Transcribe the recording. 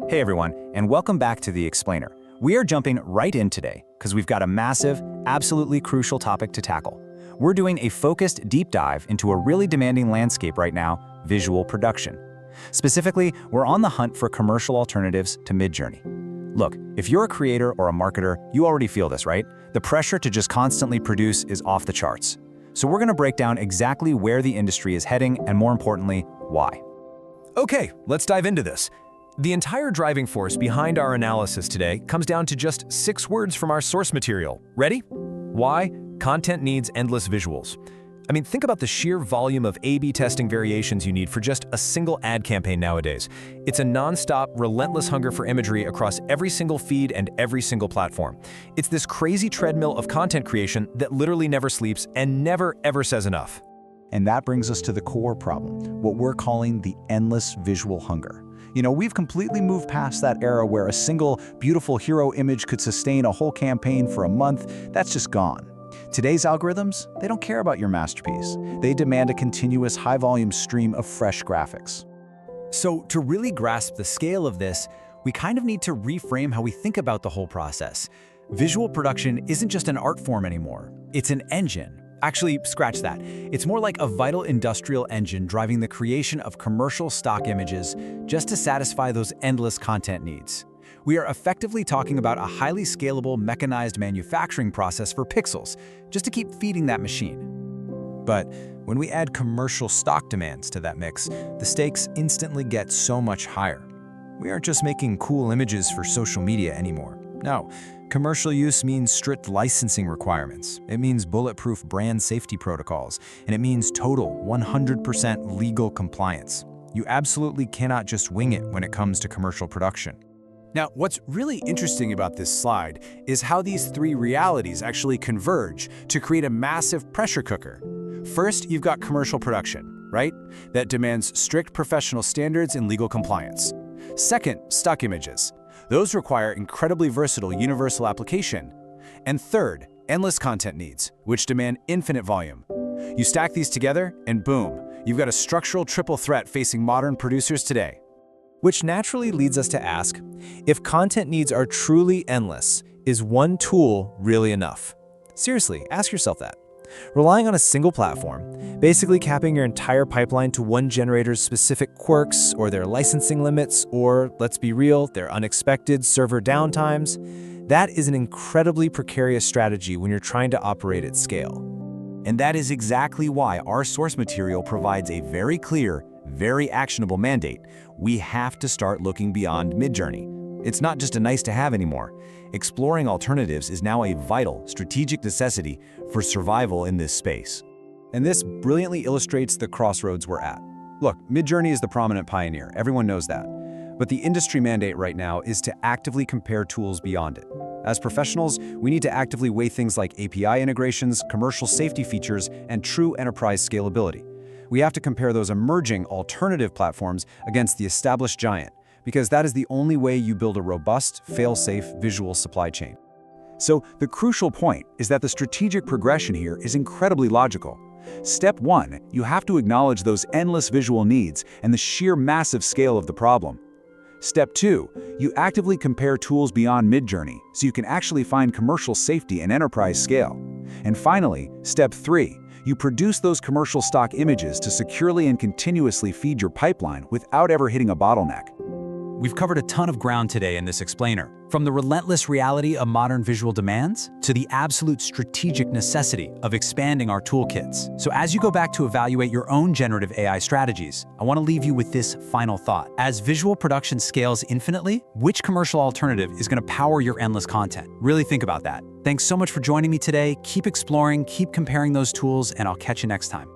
Hey everyone, and welcome back to The Explainer. We are jumping right in today because we've got a massive, absolutely crucial topic to tackle. We're doing a focused deep dive into a really demanding landscape right now, visual production. Specifically, we're on the hunt for commercial alternatives to midjourney. Look, if you're a creator or a marketer, you already feel this, right? The pressure to just constantly produce is off the charts. So we're going to break down exactly where the industry is heading and, more importantly, why. Okay, let's dive into this. The entire driving force behind our analysis today comes down to just 6 words from our source material. Ready? Why? Content needs endless visuals. I mean, think about the sheer volume of A/B testing variations you need for just a single ad campaign nowadays. It's a non-stop, relentless hunger for imagery across every single feed and every single platform. It's this crazy treadmill of content creation that literally never sleeps and never, ever says enough. And that brings us to the core problem, what we're calling the endless visual hunger. We've completely moved past that era where a single beautiful hero image could sustain a whole campaign for a month. That's just gone. Today's algorithms, they don't care about your masterpiece. They demand a continuous high-volume stream of fresh graphics. So to really grasp the scale of this, we kind of need to reframe how we think about the whole process. Visual production isn't just an art form anymore. It's an engine. Actually, scratch that. It's more like a vital industrial engine driving the creation of commercial stock images just to satisfy those endless content needs. We are effectively talking about a highly scalable mechanized manufacturing process for pixels, just to keep feeding that machine. But when we add commercial stock demands to that mix, the stakes instantly get so much higher. We aren't just making cool images for social media anymore. No, commercial use means strict licensing requirements. It means bulletproof brand safety protocols, and it means total 100% legal compliance. You absolutely cannot just wing it when it comes to commercial production. Now, what's really interesting about this slide is how these 3 realities actually converge to create a massive pressure cooker. First, you've got commercial production, right? That demands strict professional standards and legal compliance. Second, stock images. Those require incredibly versatile universal application. And third, endless content needs, which demand infinite volume. You stack these together, and boom, you've got a structural triple threat facing modern producers today. Which naturally leads us to ask, if content needs are truly endless, is one tool really enough? Seriously, ask yourself that. Relying on a single platform, basically capping your entire pipeline to one generator's specific quirks or their licensing limits, or, let's be real, their unexpected server downtimes, that is an incredibly precarious strategy when you're trying to operate at scale. And that is exactly why our source material provides a very clear, very actionable mandate. We have to start looking beyond midjourney. It's not just a nice-to-have anymore. Exploring alternatives is now a vital, strategic necessity for survival in this space. And this brilliantly illustrates the crossroads we're at. Look, midjourney is the prominent pioneer. Everyone knows that. But the industry mandate right now is to actively compare tools beyond it. As professionals, we need to actively weigh things like API integrations, commercial safety features, and true enterprise scalability. We have to compare those emerging alternative platforms against the established giant, because that is the only way you build a robust, fail-safe visual supply chain. So the crucial point is that the strategic progression here is incredibly logical. Step 1, you have to acknowledge those endless visual needs and the sheer massive scale of the problem. Step 2, you actively compare tools beyond midjourney so you can actually find commercial safety and enterprise scale. And finally, Step 3, you produce those commercial stock images to securely and continuously feed your pipeline without ever hitting a bottleneck. We've covered a ton of ground today in this explainer, from the relentless reality of modern visual demands to the absolute strategic necessity of expanding our toolkits. So as you go back to evaluate your own generative AI strategies, I want to leave you with this final thought. As visual production scales infinitely, which commercial alternative is going to power your endless content? Really think about that. Thanks so much for joining me today. Keep exploring, keep comparing those tools, and I'll catch you next time.